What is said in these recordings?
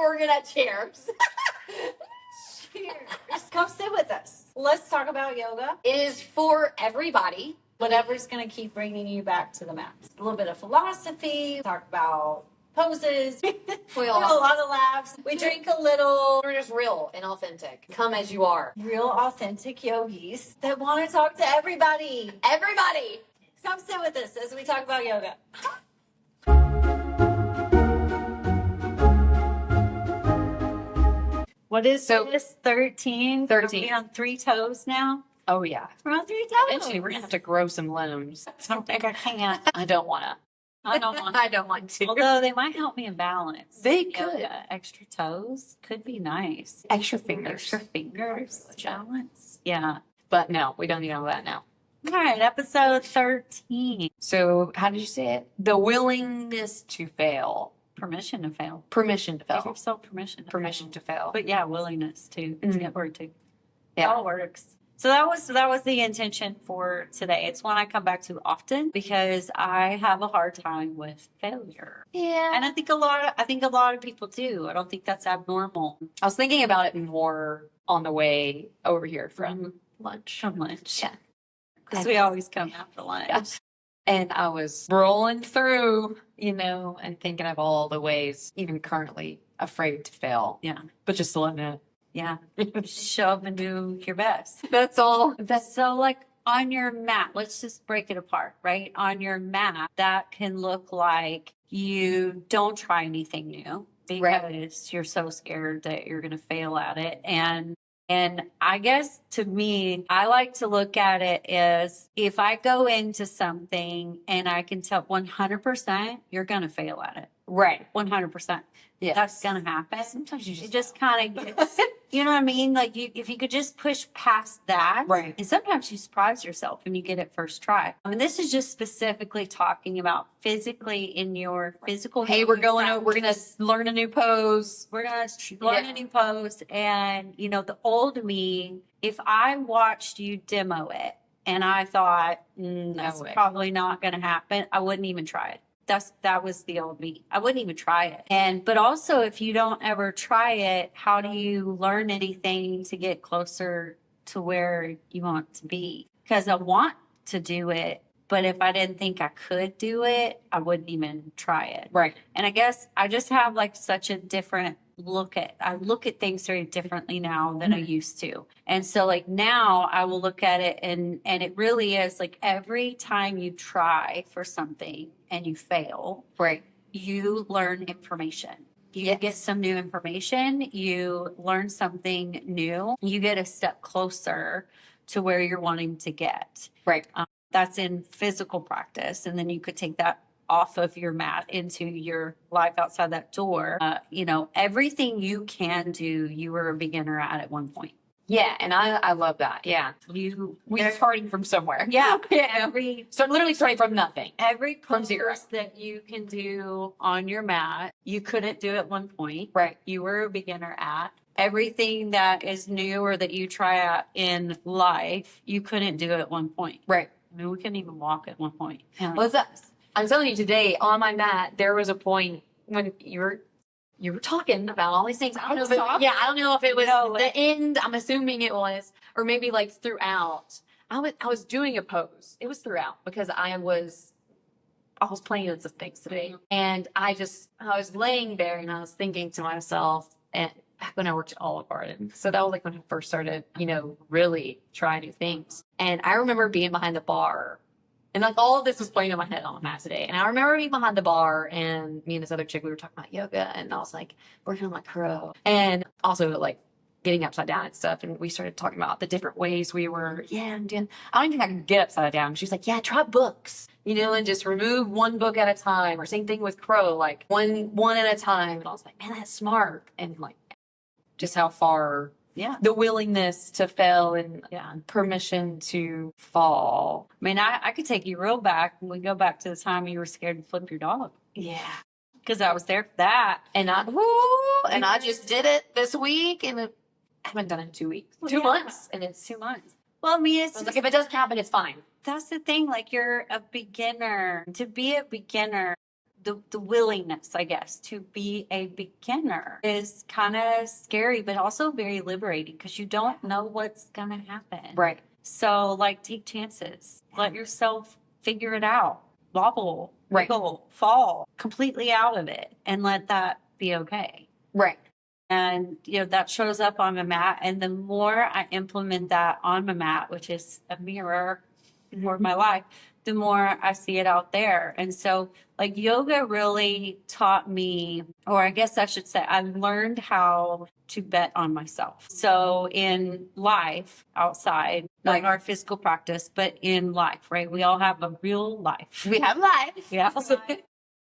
we're gonna cheers. Cheers. Come sit with us. Let's talk about yoga. It is for everybody. Whatever's going to keep bringing you back to the mat. A little bit of philosophy, talk about poses. We have a lot of laughs. We drink a little. We're just real and authentic. Come as you are. Real authentic yogis that want to talk to everybody. Everybody. Come sit with us as we talk about yoga. What is this? 13? 13. Are we on 3 toes now? Oh, yeah. We're on 3 toes. Eventually, we're going to have to grow some limbs. I don't think I can. I don't want to. I don't want I don't want to. Although they might help me in balance. They Yoga, could. extra toes could be nice. Extra fingers. Extra fingers. Balance. Yeah. But no, we don't need all that now. All right, episode 13. So, how did you say it? The willingness to fail. Permission to fail. Permission to Give fail. yourself permission. Permission to fail. But yeah, willingness too. It's a good word too. It Yeah. all works. So that was the intention for today. It's one I come back to often because I have a hard time with failure. Yeah. And I think a lot of people do. I don't think that's abnormal. I was thinking about it more on the way over here from lunch. From lunch. Yeah. Because we always come after lunch. Yeah. And I was rolling through, and thinking of all the ways, even currently, afraid to fail. Yeah. But just letting it. Yeah. Show up and do your best. That's all. So like on your mat, let's just break it apart, right? On your mat, that can look like you don't try anything new because you're so scared that you're going to fail at it. And I guess to me, I like to look at it as if I go into something and I can tell 100% you're going to fail at it. Right. 100%. Yeah. That's going to happen. Sometimes you It just kind of gets, you know what I mean? Like if you could just push past that. Right. And sometimes you surprise yourself when you get it first try. I mean, this is just specifically talking about physically in your physical. Hey, we're going over, we're going to learn a new pose. We're going to learn a new pose. And, the old me, if I watched you demo it and I thought, that's probably not going to happen, I wouldn't even try it. That was the old me. I wouldn't even try it. But also if you don't ever try it, how do you learn anything to get closer to where you want to be? Because I want to do it, but if I didn't think I could do it, I wouldn't even try it. Right. And I guess I just have like such a different I look at things very differently now than I used to. And so like now I will look at it and it really is like every time you try for something and you fail, Right. you learn information. You get some new information, you learn something new, you get a step closer to where you're wanting to get. Right. That's in physical practice. And then you could take that off of your mat into your life outside that door. Everything you can do, you were a beginner at one point. Yeah. And I love that. Yeah. We're starting from somewhere. Yeah. Literally starting from nothing. Every From zero. pose that you can do on your mat, you couldn't do at one point. Right. You were a beginner at. Everything that is new or that you try out in life, you couldn't do at one point. Right. I mean, we couldn't even walk at one point. Well, I'm telling you today on my mat, there was a point when you were talking about all these things. I don't know if it was the end. I'm assuming it was, or maybe like throughout. I was doing a pose. It was throughout because I was playing with some things today, and I was laying there and I was thinking to myself, and back when I worked at Olive Garden, so that was like when I first started, really trying new things. And I remember being behind the bar. And like all of this was playing in my head on my mat today. And I remember being behind the bar and me and this other chick, we were talking about yoga and I was like working on my crow and also like getting upside down and stuff. And we started talking about the different ways we were, I'm doing, I don't even think I can get upside down. She's like, try books, and just remove one book at a time, or same thing with crow, like one at a time. And I was like, man, that's smart. And like just how far the willingness to fail and permission to fall. I mean, I could take you real back. We go back to the time you were scared to flip your dog. Yeah. Because I was there for that. And I just did it this week, and I haven't done it in 2 weeks. 2 months. And it's 2 months. Well, I mean, like, if it doesn't happen, it's fine. That's the thing. Like, you're a beginner. To be a beginner, the willingness, I guess, to be a beginner is kind of scary, but also very liberating because you don't know what's going to happen. Right. So, like, take chances. Let yourself figure it out. Wobble, Right. wiggle, fall completely out of it and let that be okay. Right. And, that shows up on my mat. And the more I implement that on my mat, which is a mirror for my life, the more I see it out there. And so, like, yoga really taught me, or I guess I should say, I learned how to bet on myself. So in life, outside, not our physical practice, but in life, right? We all have a real life. We have life. Yeah.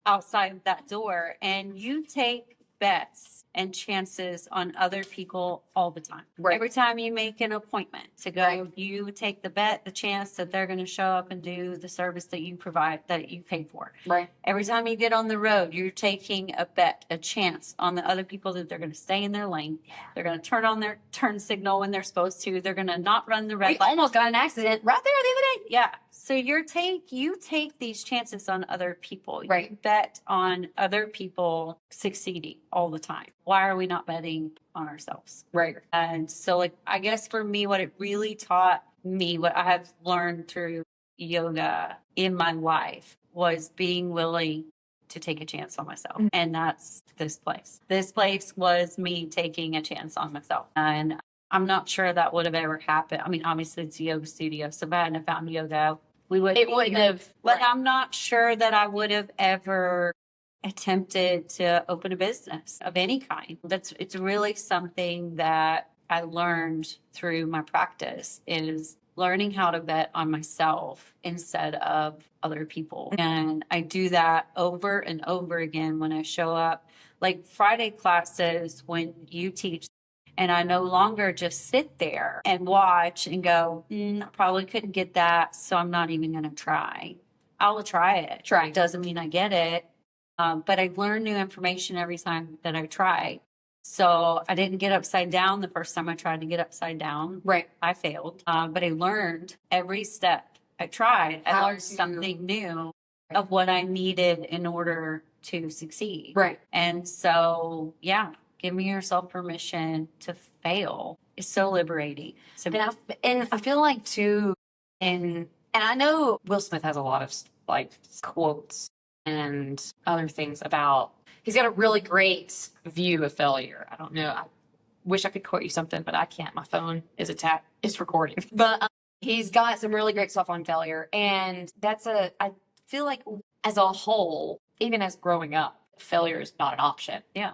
Outside that door. And you take bets and chances on other people all the time. Right. Every time you make an appointment to go, Right. you take the bet, the chance that they're going to show up and do the service that you provide, that you paid for. Right. Every time you get on the road, you're taking a bet, a chance on the other people that they're going to stay in their lane. They're going to turn on their turn signal when they're supposed to. They're going to not run the red We light. almost got an accident right there the other day. Yeah. So you take these chances on other people. Right. You bet on other people succeeding all the time. Why are we not betting on ourselves? Right. And so, like, I guess for me, what it really taught me, what I have learned through yoga in my life, was being willing to take a chance on myself. Mm-hmm. And that's this place. This place was me taking a chance on myself. And I'm not sure that would have ever happened. I mean, obviously it's a yoga studio. So if I hadn't have found yoga, we wouldn't. It wouldn't have. But I'm not sure that I would have ever attempted to open a business of any kind. It's really something that I learned through my practice, is learning how to bet on myself instead of other people. And I do that over and over again when I show up. Like Friday classes, when you teach, and I no longer just sit there and watch and go, I probably couldn't get that, so I'm not even going to try. I will try it. Try. It doesn't mean I get it. But I learn new information every time that I try. So I didn't get upside down the first time I tried to get upside down. Right. I failed. But I learned every step I tried. I How learned to- something new of what I needed in order to succeed. Right. And so, yeah, giving yourself permission to fail is so liberating. So, And I feel like too, and I know Will Smith has a lot of like quotes and other things about, he's got a really great view of failure. I don't know. I wish I could quote you something, but I can't. My phone is it's recording. But he's got some really great stuff on failure. And I feel like as a whole, even as growing up, failure is not an option. yeah,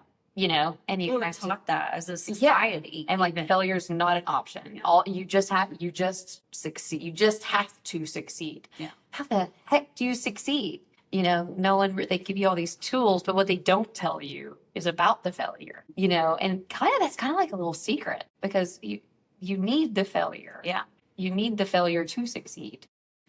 And you we're have to taught that as a society. and like failure is not an option. You just succeed. You just have to succeed. Yeah. How the heck do you succeed? No one, they give you all these tools, but what they don't tell you is about the failure, and that's kind of like a little secret, because you need the failure. Yeah. You need the failure to succeed.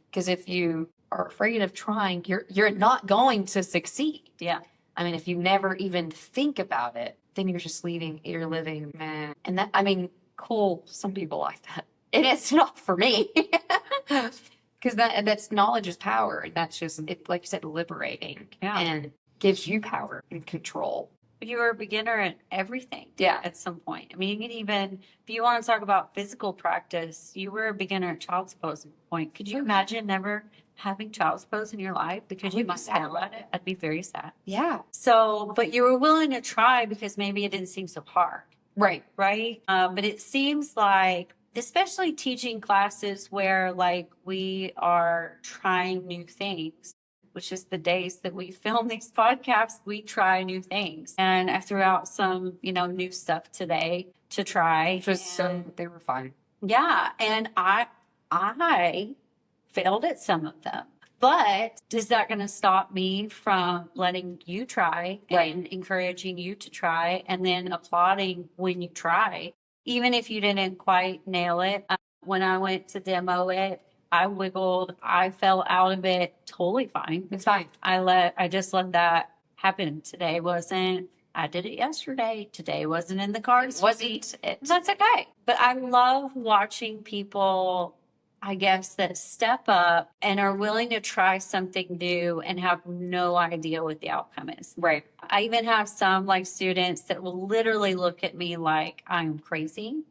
Because if you are afraid of trying, you're not going to succeed. Yeah. I mean, if you never even think about it, then you're living, man. And that, I mean, cool, some people like that. And it's not for me. Because that's knowledge is power. And that's just, like you said, liberating. Yeah. And gives you power and control. You were a beginner at everything. Yeah. At some point. I mean, you can even, if you want to talk about physical practice, you were a beginner at child's pose at one point. Could you imagine never having child's pose in your life? Because I you would be must sad have about it. I'd be very sad. Yeah. So, but you were willing to try because maybe it didn't seem so hard. Right. Right? But it seems like, especially teaching classes where like we are trying new things, which is the days that we film these podcasts, we try new things. And I threw out some, new stuff today to try. They were fun. Yeah. And I failed at some of them. But is that going to stop me from letting you try and encouraging you to try and then applauding when you try, even if you didn't quite nail it? When I went to demo it, I wiggled, I fell out of it, totally fine. It's fine. I just let that happen. I did it yesterday. Today wasn't in the cards. Wasn't it? That's okay. But I love watching people I guess, that step up and are willing to try something new and have no idea what the outcome is. Right. I even have some like students that will literally look at me like I'm crazy,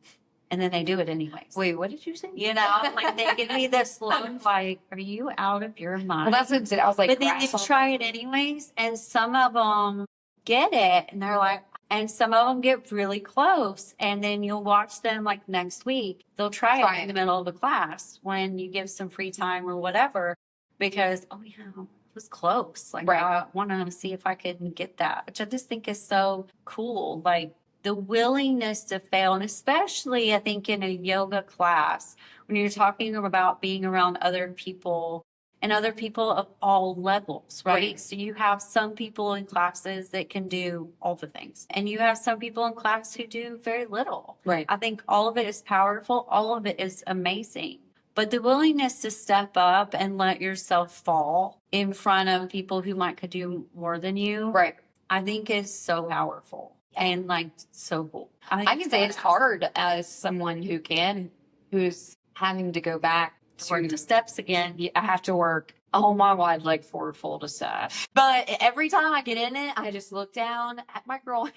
and then they do it anyways. Wait, what did you say? You know, like they give me this look like, are you out of your mind? Well, that's what I was like. But then they try it anyways, and some of them get it, and they're like, and some of them get really close, and then you'll watch them like next week. They'll try it in the middle of the class when you give some free time or whatever, because oh yeah, it was close. Like I want to see if I can get that, which I just think is so cool. Like the willingness to fail, and especially I think in a yoga class when you're talking about being around other people. And other people of all levels, right? So you have some people in classes that can do all the things, and you have some people in class who do very little. Right. I think all of it is powerful. All of it is amazing. But the willingness to step up and let yourself fall in front of people who might could do more than you, Right. I think is so powerful and like so cool. I can say it's hard as someone who's having to go back work the steps again. I have to work all my wide leg forward fold aside. But every time I get in it, I just look down at my groin.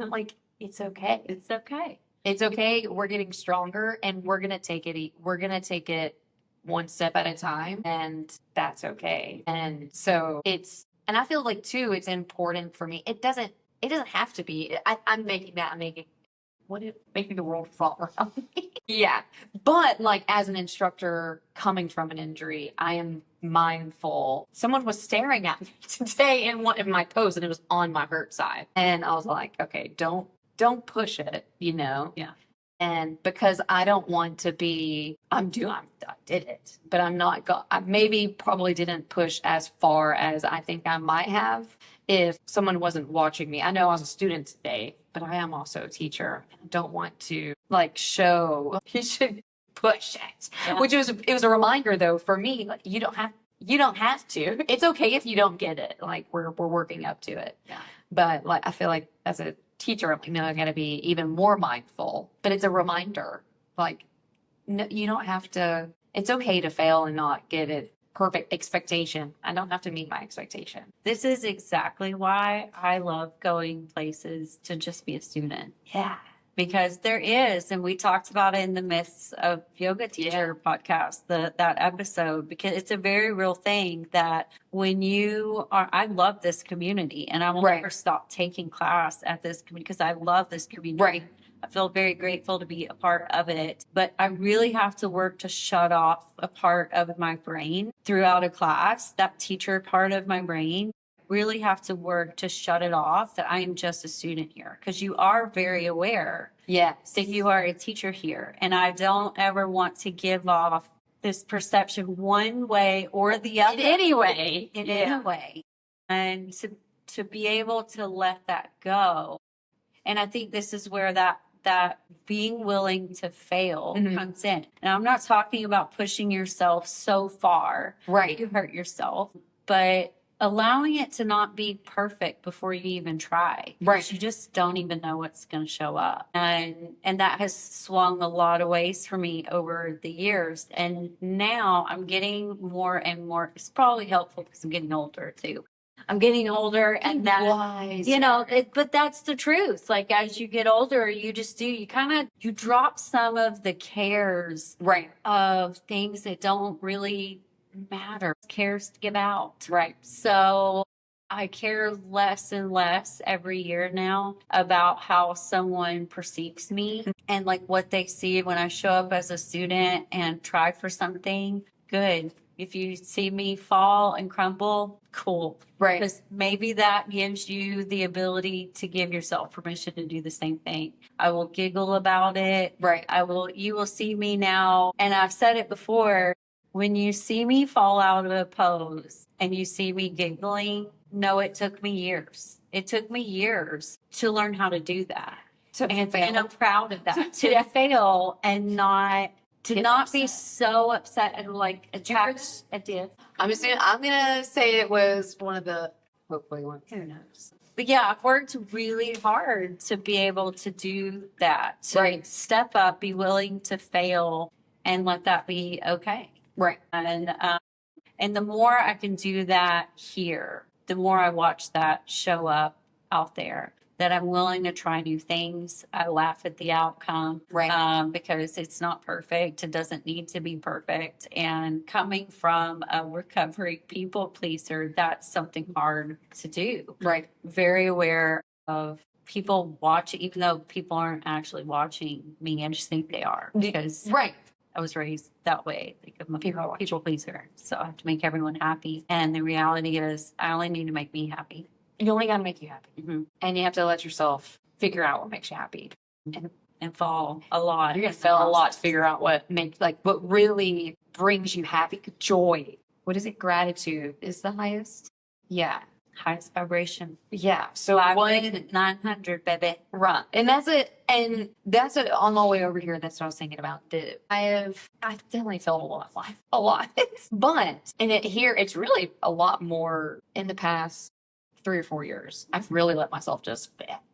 I'm like, it's okay. It's okay. It's okay. We're getting stronger, and we're gonna take it. We're gonna take it one step at a time, and that's okay. And so and I feel like too, it's important for me. It doesn't have to be. I'm making the world fall around me. Yeah. But like as an instructor coming from an injury, I am mindful. Someone was staring at me today in one of my pose, and it was on my hurt side. And I was like, okay, don't push it, you know? Yeah. And because I don't want to be, I did it, but I'm not, I probably didn't push as far as I think I might have if someone wasn't watching me. I know I was a student today, but I am also a teacher. I don't want to like show you should push it, which it was a reminder though for me. Like you don't have to. It's okay if you don't get it. Like we're working up to it. Yeah. But like I feel like as a teacher, I'm like, no, I got to be even more mindful. But it's a reminder. Like no, you don't have to. It's okay to fail and not get it perfect expectation. I don't have to meet my expectation. This is exactly why I love going places to just be a student. Yeah. Because there is, and we talked about it in the Myths of Yoga Teacher podcast, that episode, because it's a very real thing that when you are, I love this community, and I will never stop taking class at this community because I love this community. Right. I feel very grateful to be a part of it, but I really have to work to shut off a part of my brain throughout a class, that teacher part of my brain. Really have to work to shut it off that I am just a student here, because you are very aware that you are a teacher here. And I don't ever want to give off this perception one way or the other. In any way. In any way. And to be able to let that go. And I think this is where that being willing to fail comes in. And I'm not talking about pushing yourself so far that you hurt yourself, but allowing it to not be perfect before you even try. Right. You just don't even know what's going to show up. And that has swung a lot of ways for me over the years. And now I'm getting more and more, it's probably helpful because I'm getting older too. I'm getting older, and that, wise. you know, but that's the truth. Like as you get older, you drop some of the cares of things that don't really matter. Cares to give out. Right. So I care less and less every year now about how someone perceives me and like what they see when I show up as a student and try for something. Good. If you see me fall and crumble, cool. Right. Because maybe that gives you the ability to give yourself permission to do the same thing. I will giggle about it. Right. You will see me now. And I've said it before. When you see me fall out of a pose and you see me giggling, no, it took me years. It took me years to learn how to do that. And I'm proud of that. To fail and not be so upset and like attacked. I did. I'm gonna say it was one of the hopefully ones. Who knows? But yeah, I've worked really hard to be able to do that. To step up, be willing to fail, and let that be okay. Right. And the more I can do that here, the more I watch that show up out there, that I'm willing to try new things. I laugh at the outcome. Right. Because it's not perfect. It doesn't need to be perfect. And coming from a recovering people pleaser, that's something hard to do. Right. Very aware of people watching, even though people aren't actually watching me. I just think they are, because Right. I was raised that way. Like I'm a people pleaser. So I have to make everyone happy. And the reality is I only need to make me happy. You only got to make you happy. Mm-hmm. And you have to let yourself figure out what makes you happy. And fall a lot. You're going to fail a lot to figure out what really brings you happy. Joy. What is it? Gratitude is the highest. Yeah. Highest vibration. Yeah. So I 900, baby. Right. And that's it. And that's it on the way over here. That's what I was thinking about. I definitely felt a lot of life. A lot. But it's really a lot more in the past 3 or 4 years. I've really let myself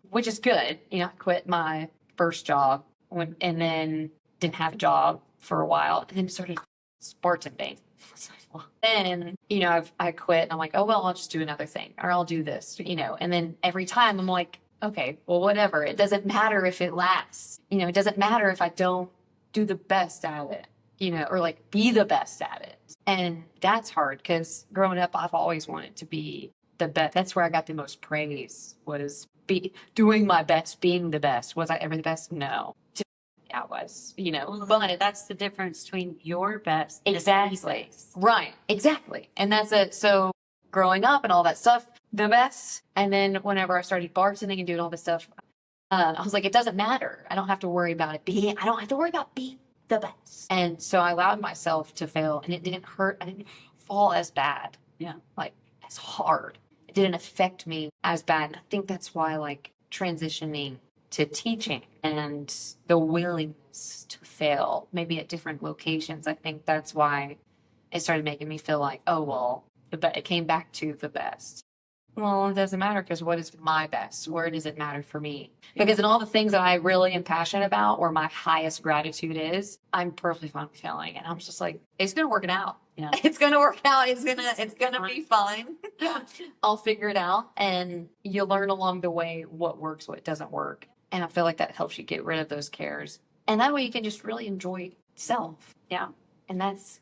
which is good. I quit my first job and then didn't have a job for a while and then started bartending. Then, I quit and I'm like, oh, well, I'll just do another thing or I'll do this, and then every time I'm like, okay, well, whatever. It doesn't matter if it lasts, it doesn't matter if I don't do the best at it, or like be the best at it. And that's hard because growing up, I've always wanted to be the best. That's where I got the most praise was doing my best, being the best. Was I ever the best? No. I was, but that's the difference between your best. Exactly. Right. Exactly. And that's it. So growing up and all that stuff, the best. And then whenever I started bartending and doing all this stuff, I was like, it doesn't matter. I don't have to worry about I don't have to worry about being the best. And so I allowed myself to fail and it didn't hurt. I didn't fall as bad. Yeah. Like as hard. It didn't affect me as bad. And I think that's why transitioning to teaching and the willingness to fail, maybe at different locations. I think that's why it started making me feel like, oh, well, it came back to the best. Well, it doesn't matter because what is my best? Where does it matter for me? Because in all the things that I really am passionate about, where my highest gratitude is, I'm perfectly fine with failing. And I'm just like, it's going to work it out. Yeah. It's going to work out. It's going to be fine. I'll figure it out. And you learn along the way what works, what doesn't work. And I feel like that helps you get rid of those cares. And that way you can just really enjoy self. Yeah. And that's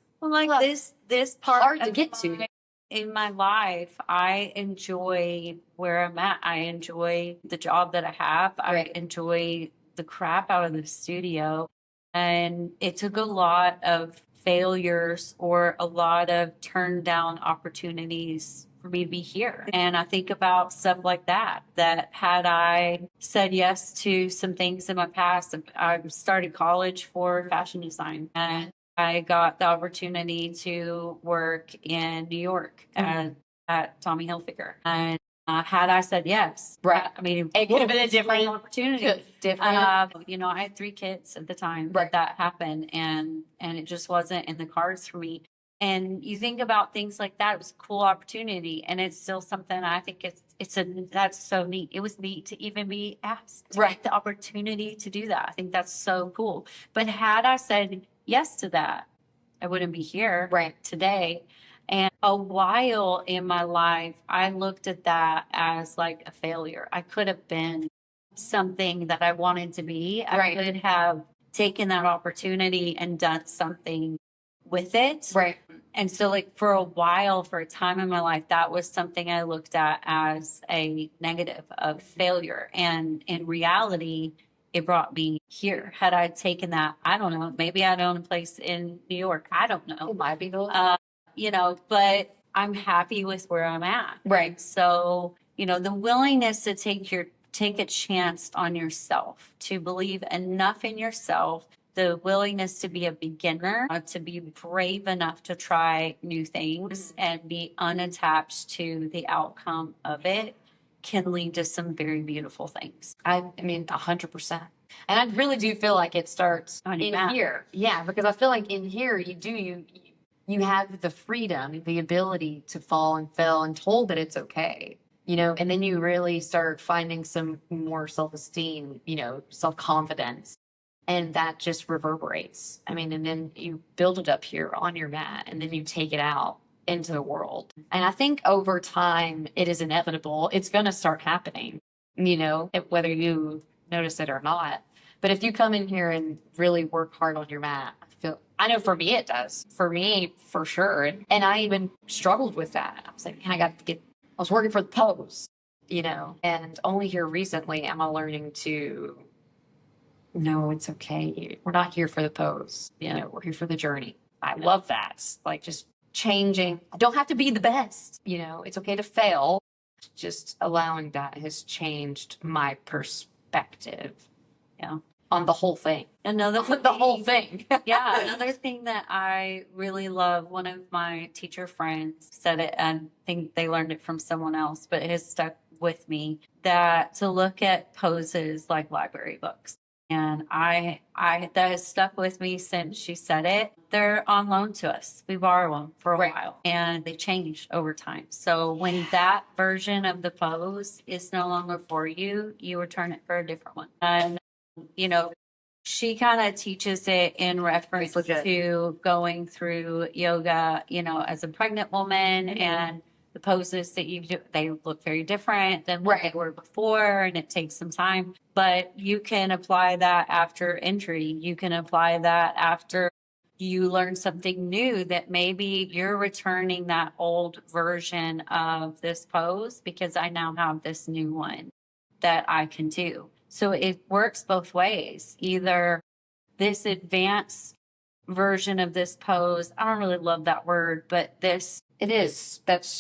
this part hard to get to. In my life, I enjoy where I'm at. I enjoy the job that I have. Right. I enjoy the crap out of the studio. And it took a lot of failures or a lot of turned down opportunities for me to be here. And I think about stuff like that had I said yes to some things in my past, I started college for fashion design and I got the opportunity to work in New York at Tommy Hilfiger. And had I said yes, right? I mean, it could have been a different opportunity. Different. I had 3 kids at the time that happened, and it just wasn't in the cards for me. And you think about things like that. It was a cool opportunity, and it's still something I think that's so neat. It was neat to even be asked, right? The opportunity to do that. I think that's so cool. But had I said yes to that, I wouldn't be here today. And a while in my life, I looked at that as like a failure. I could have been something that I wanted to be. I could have taken that opportunity and done something with it. Right. And so for a while, for a time in my life, that was something I looked at as a negative of failure. And in reality, it brought me here. Had I taken that, I don't know, maybe I'd own a place in New York. I don't know. It might be but I'm happy with where I'm at. Right. So, the willingness to take a chance on yourself, to believe enough in yourself, the willingness to be a beginner, to be brave enough to try new things and be unattached to the outcome of it can lead to some very beautiful things. I mean, 100%. And I really do feel like it starts in here. Yeah, because I feel like in here you have the freedom, the ability to fall and fail and told that it's okay, and then you really start finding some more self-esteem, self-confidence. and that just reverberates. I mean, and then you build it up here on your mat, and then you take it out into the world. And I think over time, it is inevitable. It's going to start happening, whether you notice it or not. But if you come in here and really work hard on your mat, I know for me it does. For me, for sure. And I even struggled with that. I was like, man, I was working for the pose, and only here recently am I learning to, no, it's okay. We're not here for the pose. We're here for the journey. I love that. Like just changing. I don't have to be the best. It's okay to fail. Just allowing that has changed my perspective. Yeah. On the whole thing. Another the whole thing. Yeah. Another thing that I really love, one of my teacher friends said it, and I think they learned it from someone else, but it has stuck with me, that to look at poses like library books. And I that has stuck with me since she said it. They're on loan to us. We borrow them for a while, and they change over time. So when that version of the pose is no longer for you, you return it for a different one. And she kind of teaches it in reference to going through yoga, as a pregnant woman, and the poses that you do, they look very different than what they were before, and it takes some time. But you can apply that after injury. You can apply that after you learn something new, that maybe you're returning that old version of this pose because I now have this new one that I can do. So it works both ways. Either this advanced version of this pose, I don't really love that word, but that's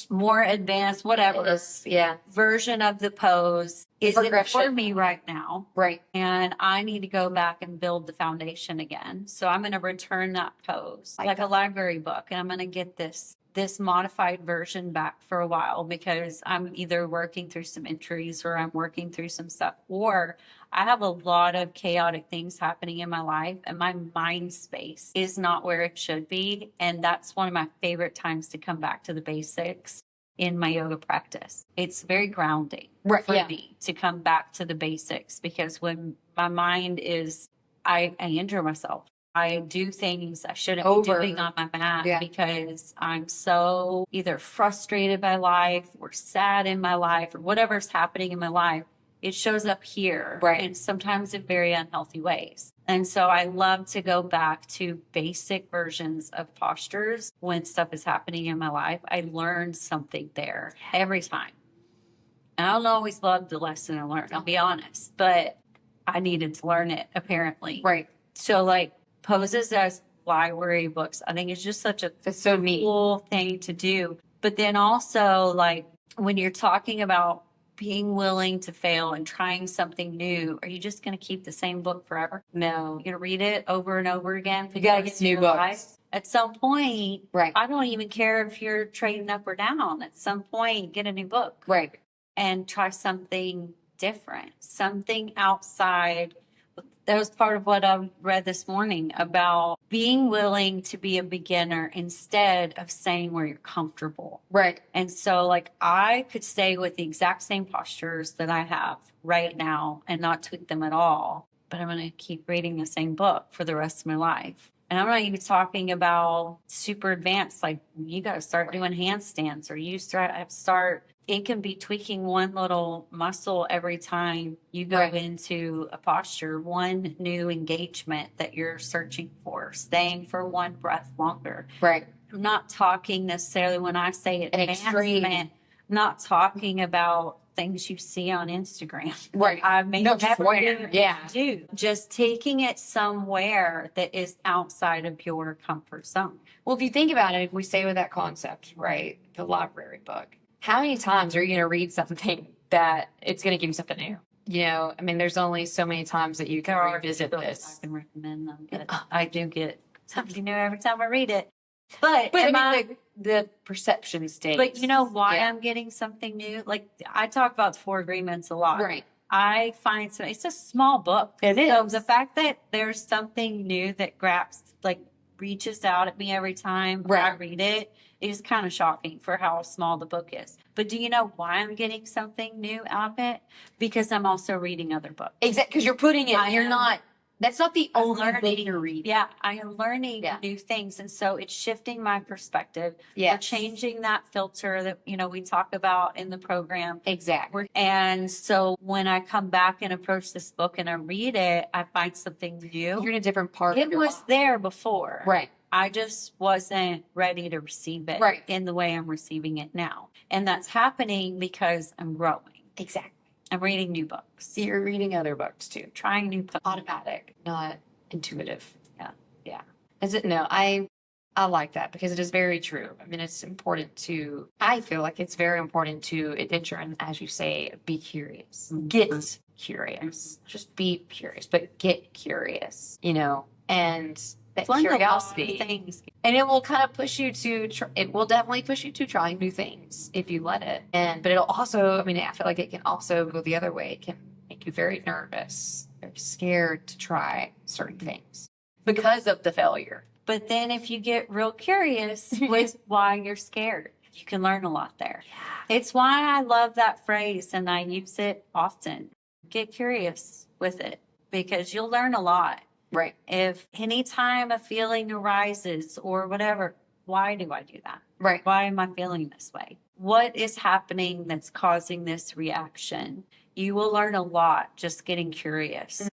more advanced, whatever. It is, yeah. Version of the pose isn't for me right now. Right. And I need to go back and build the foundation again. So I'm going to return that pose like a library book, and I'm going to get this modified version back for a while because I'm either working through some injuries or I'm working through some stuff, or I have a lot of chaotic things happening in my life and my mind space is not where it should be. And that's one of my favorite times to come back to the basics in my yoga practice. It's very grounding for me to come back to the basics, because when my mind is, I injure myself. I do things I shouldn't be doing on my mat because I'm so either frustrated by life or sad in my life or whatever's happening in my life. It shows up here, and sometimes in very unhealthy ways. And so I love to go back to basic versions of postures when stuff is happening in my life. I learned something there every time. And I don't always love the lesson I learned, I'll be honest, but I needed to learn it apparently. Right. So like poses as library books, I think it's just such a cool thing to do. But then also, like, when you're talking about being willing to fail and trying something new, are you just going to keep the same book forever? No. You're going to read it over and over again. You got to get new books. At some point, I don't even care if you're trading up or down. At some point, get a new book. Right. And try something different, something outside. That was part of what I read this morning about being willing to be a beginner instead of staying where you're comfortable. Right. And so, like, I could stay with the exact same postures that I have right now and not tweak them at all, but I'm going to keep reading the same book for the rest of my life. And I'm not even talking about super advanced, like you got to start doing handstands, or you start, it can be tweaking one little muscle every time you go into a posture, one new engagement that you're searching for, staying for one breath longer. Right. I'm not talking necessarily, when I say advancement, I'm not talking about things you see on Instagram. Right. I may No, never do. Just taking it somewhere that is outside of your comfort zone. Well, if you think about it, if we stay with that concept, right, the library book, how many times are you going to read something that it's going to give you something new? I mean, there's only so many times that you can revisit this. I can recommend them, but I do get something new every time I read it. But I mean, the perception stays. But you know why I'm getting something new? Like, I talk about the 4 Agreements a lot. Right. I find it's a small book. It is. So the fact that there's something new that reaches out at me every time I read it is kind of shocking for how small the book is. But do you know why I'm getting something new out of it? Because I'm also reading other books. Exactly, because you're putting it, you're not That's not the I'm only learning. thing you're reading. Yeah, I am learning Yeah. new things. And so it's shifting my perspective. Yeah. We're changing that filter that, we talk about in the program. Exactly. And so when I come back and approach this book and I read it, I find something new. You're in a different part. of It your was life. there before. Right. I just wasn't ready to receive it Right. in the way I'm receiving it now. And that's happening because I'm growing. Exactly. I'm reading new books, You're reading other books too. trying new books. Automatic, not intuitive. Yeah. Yeah. Is it? No, I like that because it is very true. I mean, it's important to, I feel like it's very important to adventure and, as you say, be curious. Get curious. Just be curious, but get curious, and that Learn a lot of curiosity. things. And it will kind of push you to, it will definitely push you to trying new things if you let it. But it'll also, I mean, I feel like it can also go the other way. It can make you very nervous, very scared to try certain things because of the failure. But then if you get real curious with why you're scared, you can learn a lot there. Yeah. It's why I love that phrase and I use it often. Get curious with it because you'll learn a lot. Right. If anytime a feeling arises or whatever, why do I do that? Right. Why am I feeling this way? What is happening that's causing this reaction? You will learn a lot just getting curious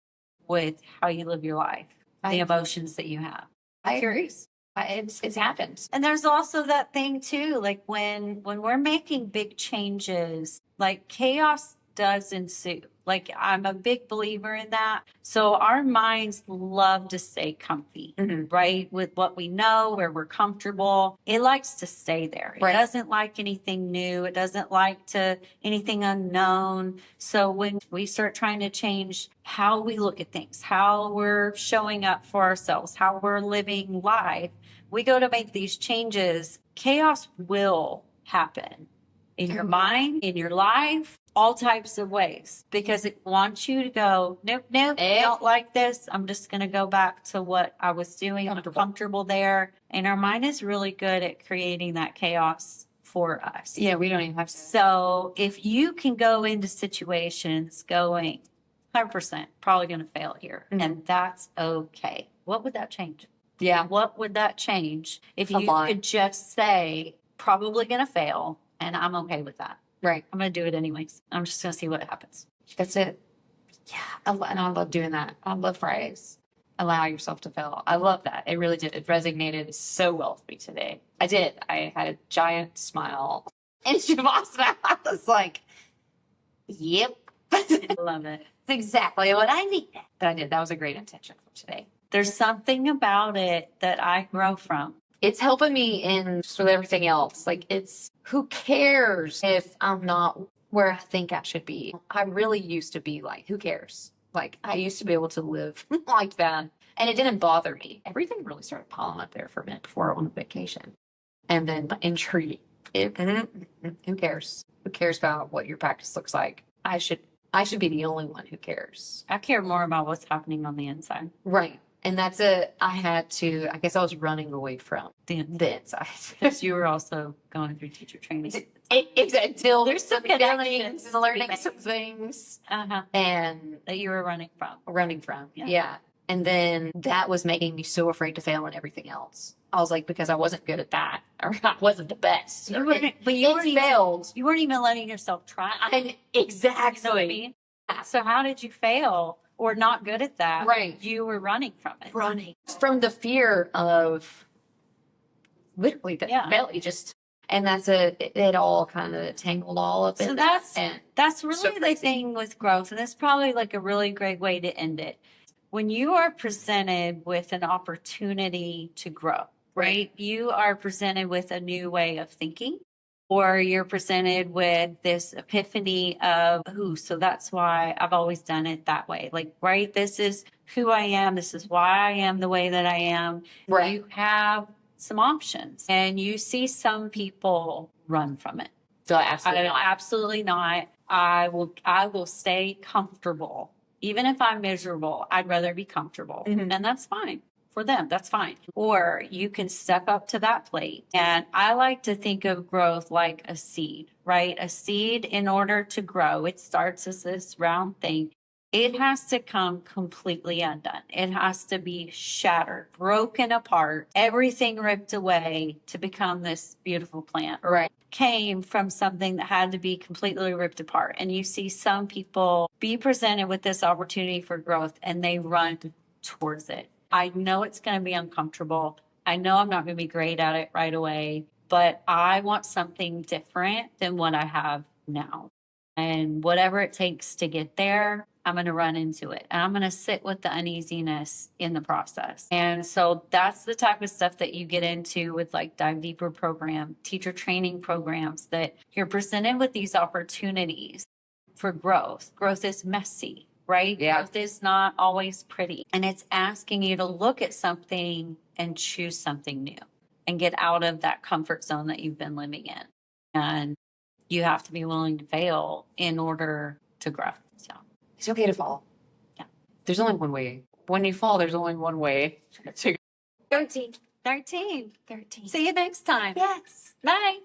with how you live your life, the emotions that you have. I agree. It's happened. And there's also that thing too, like when we're making big changes, like chaos does ensue. Like I'm a big believer in that. So our minds love to stay comfy, right? With what we know, where we're comfortable. It likes to stay there. Right. It doesn't like anything new. It doesn't like anything unknown. So when we start trying to change how we look at things, how we're showing up for ourselves, how we're living life, we go to make these changes. Chaos will happen in your mind, in your life, all types of ways, because it wants you to go, nope, I don't like this. I'm just going to go back to what I was doing. I'm comfortable there. And our mind is really good at creating that chaos for us. Yeah, we don't even have to. So if you can go into situations going 100% probably going to fail here, and that's okay. What would that change? Yeah. What would that change if A you lot. could just say, probably going to fail, and I'm okay with that? Right. I'm going to do it anyways. I'm just going to see what happens. That's it. Yeah. And I love doing that. I love Fridays. Allow yourself to fail. I love that. It really did. It resonated so well with me today. I did. I had a giant smile. And Shavasana, I was like, yep. I love it. That's exactly what I needed. But I did. That was a great intention for today. There's something about it that I grow from. It's helping me in just with everything else. Like, it's who cares if I'm not where I think I should be? I really used to be like, who cares? Like, I used to be able to live like that. And it didn't bother me. Everything really started piling up there for a minute before I went on vacation. And then my injury. Who cares? Who cares about what your practice looks like? I should be the only one who cares. I care more about what's happening on the inside. Right. And I guess I was running away from the inside. Because you were also going through teacher training. Until There's some feelings connections and learning to be some things. Uh-huh. And That you were running from. Yeah. And then that was making me so afraid to fail in everything else. I was like, because I wasn't good at that, or I wasn't the best. You weren't even, failed. you weren't even letting yourself try. And exactly. You know what I mean? So how did you fail or not good at that? Right. You were running from it. Running from the fear of literally the belly and it all kind of tangled all up So in that's really the thing with growth, and that's probably like a really great way to end it. When you are presented with an opportunity to grow, right? You are presented with a new way of thinking, or you're presented with this epiphany of, so that's why I've always done it that way. Like, right, this is who I am. This is why I am the way that I am. Right. You have some options, and you see some people run from it. So Absolutely not. I will stay comfortable. Even if I'm miserable, I'd rather be comfortable. Mm-hmm. And that's fine for them. That's fine. Or you can step up to that plate. And I like to think of growth like a seed, right? A seed, in order to grow, it starts as this round thing. It has to come completely undone. It has to be shattered, broken apart, everything ripped away to become this beautiful plant. Right. Came from something that had to be completely ripped apart. And you see some people be presented with this opportunity for growth and they run towards it. I know it's going to be uncomfortable. I know I'm not going to be great at it right away, but I want something different than what I have now. And whatever it takes to get there, I'm going to run into it and I'm going to sit with the uneasiness in the process. And so that's the type of stuff that you get into with like Dive Deeper program, teacher training programs, that you're presented with these opportunities for growth. Growth is messy, right? Yeah. Growth is not always pretty. And it's asking you to look at something and choose something new and get out of that comfort zone that you've been living in. And you have to be willing to fail in order to grow. So It's okay to fall. Yeah. There's only one way. When you fall, there's only one way to 13. See you next time. Yes. Bye.